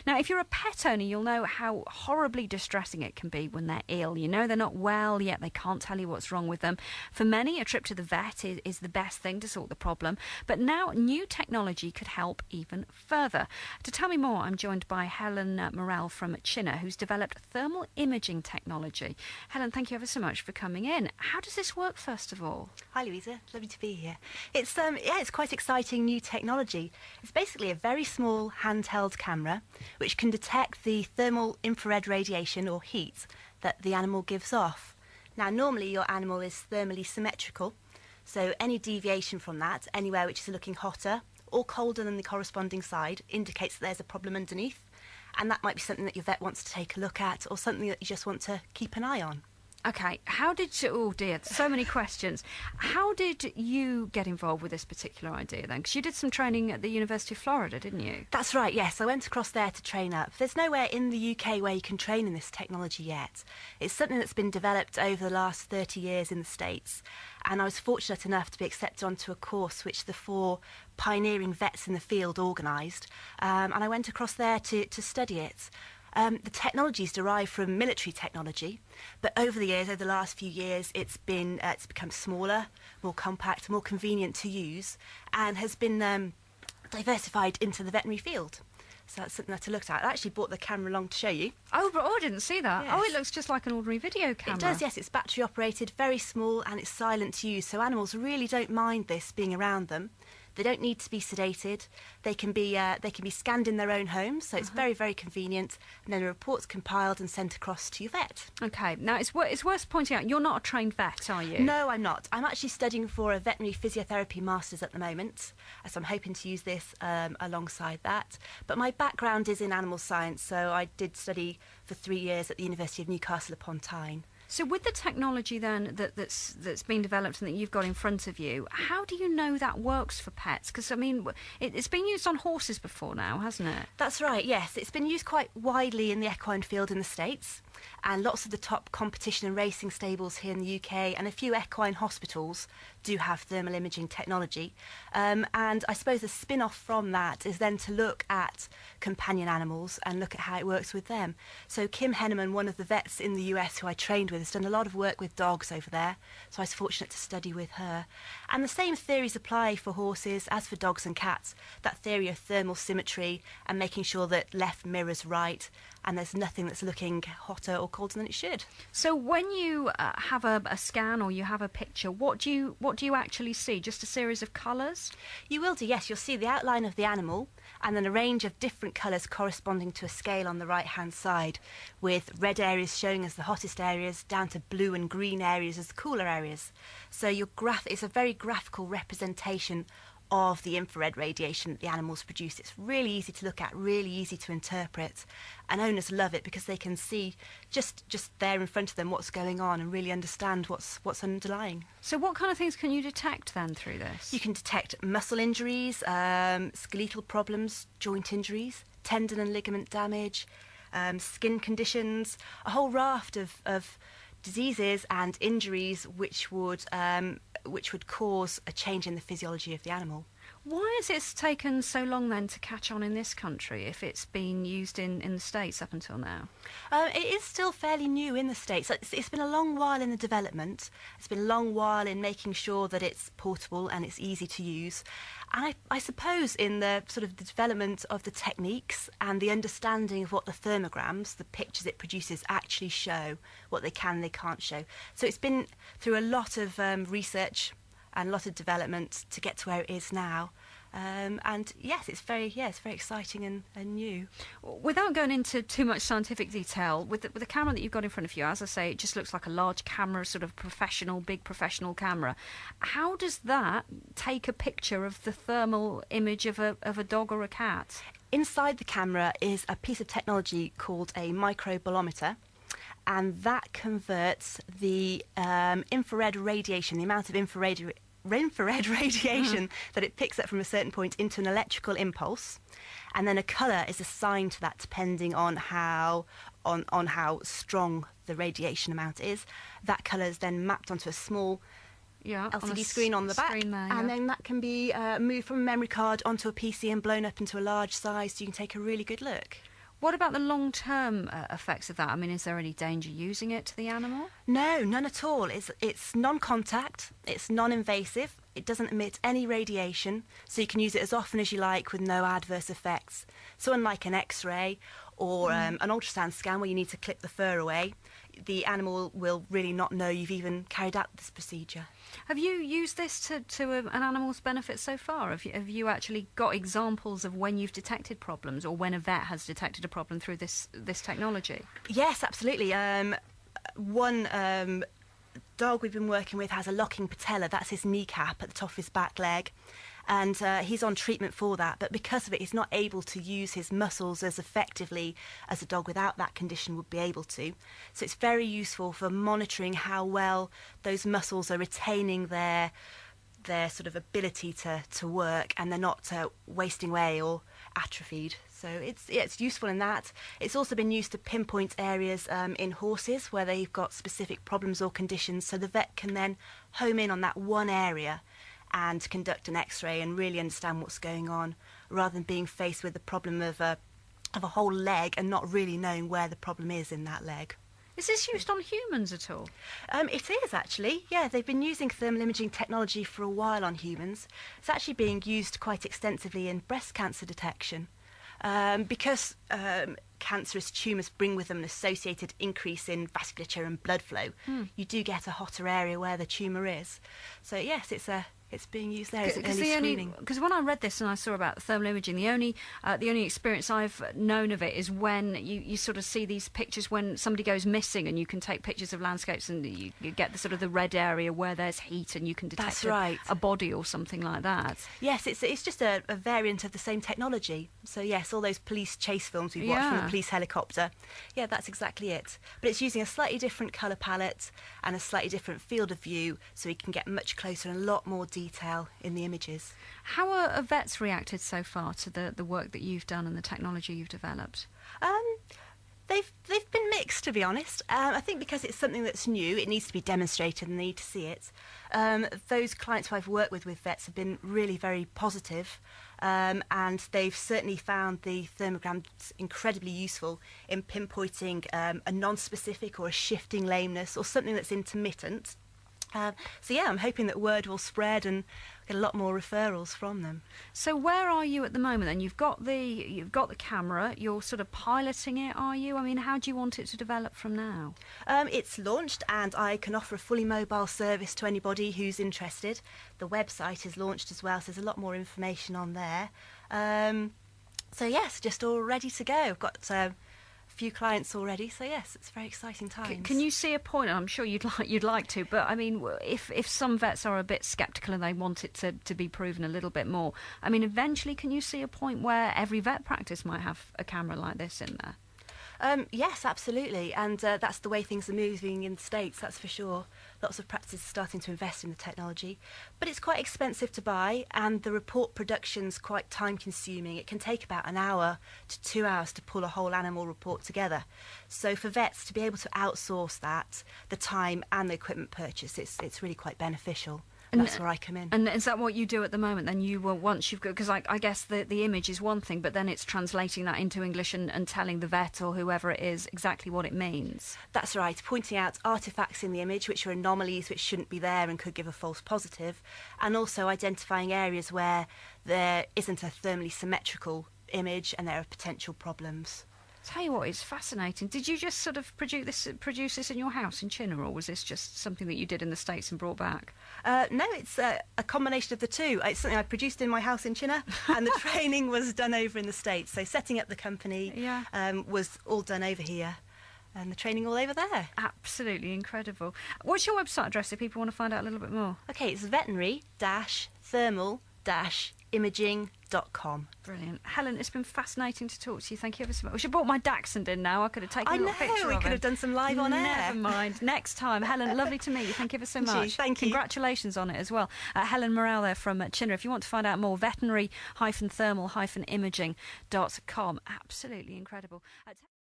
Now, if you're a pet owner, you'll know how horribly distressing it can be when they're ill. You know they're not well, yet they can't tell you what's wrong with them. For many, a trip to the vet is the best thing to sort the problem. But now, new technology could help even further. To tell me more, I'm joined by Helen Morell from Chinner, who's developed thermal imaging technology. Helen, thank you ever so much for coming in. How does this work, first of all? Hi, Louisa. Lovely to be here. It's quite exciting new technology. It's basically a very small handheld camera which can detect the thermal infrared radiation or heat that the animal gives off. Now, normally your animal is thermally symmetrical, so any deviation from that, anywhere which is looking hotter or colder than the corresponding side, indicates that there's a problem underneath, and that might be something that your vet wants to take a look at or something that you just want to keep an eye on. Okay, oh dear, so many questions. How did you get involved with this particular idea then? Because you did some training at the University of Florida, didn't you? That's right, yes. I went across there to train up. There's nowhere in the UK where you can train in this technology yet. It's something that's been developed over the last 30 years in the States. And I was fortunate enough to be accepted onto a course which the 4 pioneering vets in the field organised. And I went across there to study it. The technology is derived from military technology, but over the last few years, it's become smaller, more compact, more convenient to use, and has been diversified into the veterinary field. So that's something to look at. I actually brought the camera along to show you. Oh, but I didn't see that. Yes. Oh, it looks just like an ordinary video camera. It does, yes. It's battery operated, very small, and it's silent to use. So animals really don't mind this being around them. They don't need to be sedated. They can be scanned in their own homes, so it's very, very convenient. And then a report's compiled and sent across to your vet. Okay. Now, it's worth pointing out, you're not a trained vet, are you? No, I'm not. I'm actually studying for a veterinary physiotherapy master's at the moment, so I'm hoping to use this alongside that. But my background is in animal science, so I did study for 3 years at the University of Newcastle upon Tyne. So with the technology then that's been developed and that you've got in front of you, how do you know that works for pets? Because, I mean, it's been used on horses before now, hasn't it? That's right, yes. It's been used quite widely in the equine field in the States, and lots of the top competition and racing stables here in the UK and a few equine hospitals do have thermal imaging technology. And I suppose the spin-off from that is then to look at companion animals and look at how it works with them. So Kim Henneman, one of the vets in the US who I trained with, has done a lot of work with dogs over there, so I was fortunate to study with her. And the same theories apply for horses as for dogs and cats, that theory of thermal symmetry and making sure that left mirrors right and there's nothing that's looking hotter or colder than it should. So when you have a scan or you have a picture, what do you actually see? Just a series of colours? You will do, yes. You'll see the outline of the animal and then a range of different colours corresponding to a scale on the right-hand side, with red areas showing as the hottest areas down to blue and green areas as the cooler areas. So it's a very graphical representation of the infrared radiation that the animals produce. It's really easy to look at, really easy to interpret, and owners love it because they can see just there in front of them what's going on and really understand what's underlying. So what kind of things can you detect then through this? You can detect muscle injuries, skeletal problems, joint injuries, tendon and ligament damage, skin conditions, a whole raft of diseases and injuries which would cause a change in the physiology of the animal. Why has it taken so long then to catch on in this country if it's been used in the States up until now? It is still fairly new in the States. It's been a long while in the development. It's been a long while in making sure that it's portable and it's easy to use. And I suppose in the sort of the development of the techniques and the understanding of what the thermograms, the pictures it produces, actually show, what they can and they can't show. So it's been through a lot of research and a lot of development to get to where it is now. And yes, it's very exciting and new. Without going into too much scientific detail, with the camera that you've got in front of you, as I say, it just looks like a large camera, sort of big professional camera. How does that take a picture of the thermal image of a dog or a cat? Inside the camera is a piece of technology called a microbolometer, and that converts the infrared radiation, the amount of infrared radiation that it picks up from a certain point, into an electrical impulse, and then a colour is assigned to that depending on how strong the radiation amount is. That colour is then mapped onto a small LCD screen on the back, and then that can be moved from a memory card onto a PC and blown up into a large size so you can take a really good look. What about the long-term effects of that? I mean, is there any danger using it to the animal? No, none at all. It's non-contact, it's non-invasive, it doesn't emit any radiation, so you can use it as often as you like with no adverse effects. So unlike an X-ray or an ultrasound scan where you need to clip the fur away, the animal will really not know you've even carried out this procedure. Have you used this to an animal's benefit so far? Have you actually got examples of when you've detected problems or when a vet has detected a problem through this technology? Yes, absolutely. One dog we've been working with has a locking patella, that's his kneecap at the top of his back leg, and he's on treatment for that, but because of it he's not able to use his muscles as effectively as a dog without that condition would be able to. So it's very useful for monitoring how well those muscles are retaining their sort of ability to work, and they're not wasting away or atrophied. So it's useful in that. It's also been used to pinpoint areas in horses where they've got specific problems or conditions, so the vet can then home in on that one area and conduct an X-ray and really understand what's going on, rather than being faced with the problem of a whole leg and not really knowing where the problem is in that leg. Is this used on humans at all? It is actually, yeah. They've been using thermal imaging technology for a while on humans. It's actually being used quite extensively in breast cancer detection. Because cancerous tumours bring with them an associated increase in vasculature and blood flow, you do get a hotter area where the tumour is. So yes, it's being used there as an early screening. Because when I read this and I saw about thermal imaging, the only experience I've known of it is when you sort of see these pictures when somebody goes missing, and you can take pictures of landscapes and you get the sort of the red area where there's heat, and you can detect a body or something like that. Yes, it's just a variant of the same technology. So yes, all those police chase films we've watched from the police helicopter, yeah, that's exactly it. But it's using a slightly different colour palette and a slightly different field of view, so you can get much closer and a lot more detail in the images. How are vets reacted so far to the work that you've done and the technology you've developed? They've been mixed, to be honest. I think because it's something that's new, it needs to be demonstrated and they need to see it. Those clients who I've worked with vets have been really very positive, and they've certainly found the thermograms incredibly useful in pinpointing a non-specific or a shifting lameness or something that's intermittent. So yeah, I'm hoping that word will spread and get a lot more referrals from them. So where are you at the moment then? You've got the camera, you're sort of piloting it, are you? I mean, how do you want it to develop from now? It's launched and I can offer a fully mobile service to anybody who's interested. The website is launched as well, so there's a lot more information on there. So yes, just all ready to go. I've got few clients already, so yes, it's very exciting times. Can you see a point? I'm sure you'd like to, but I mean, if some vets are a bit sceptical and they want it to be proven a little bit more, I mean, eventually, can you see a point where every vet practice might have a camera like this in there? Yes, absolutely, and that's the way things are moving in the States, that's for sure. Lots of practices are starting to invest in the technology, but it's quite expensive to buy, and the report production's quite time-consuming. It can take about an hour to 2 hours to pull a whole animal report together. So for vets to be able to outsource that, the time and the equipment purchase, it's really quite beneficial. And that's where I come in. And is that what you do at the moment? Then you will, once you've got, because I guess the image is one thing, but then it's translating that into English and telling the vet or whoever it is exactly what it means. That's right, pointing out artefacts in the image which are anomalies which shouldn't be there and could give a false positive, and also identifying areas where there isn't a thermally symmetrical image and there are potential problems. Tell you what, it's fascinating. Did you just sort of produce this in your house in Chinner, or was this just something that you did in the States and brought back? No, it's a combination of the two. It's something I produced in my house in Chinner, and the training was done over in the States. So setting up the company was all done over here, and the training all over there. Absolutely incredible. What's your website address if people want to find out a little bit more? Okay, it's veterinary-thermal-imaging.com. Brilliant. Helen, it's been fascinating to talk to you. Thank you ever so much. We should have brought my dachshund in now. I could have taken a little picture of him. We could have done some live on air. Never mind. Next time. Helen, lovely to meet you. Thank you ever so much. Thank you. Congratulations on it as well. Helen Morrell there from Chinner. If you want to find out more, veterinary-thermal-imaging.com. Absolutely incredible.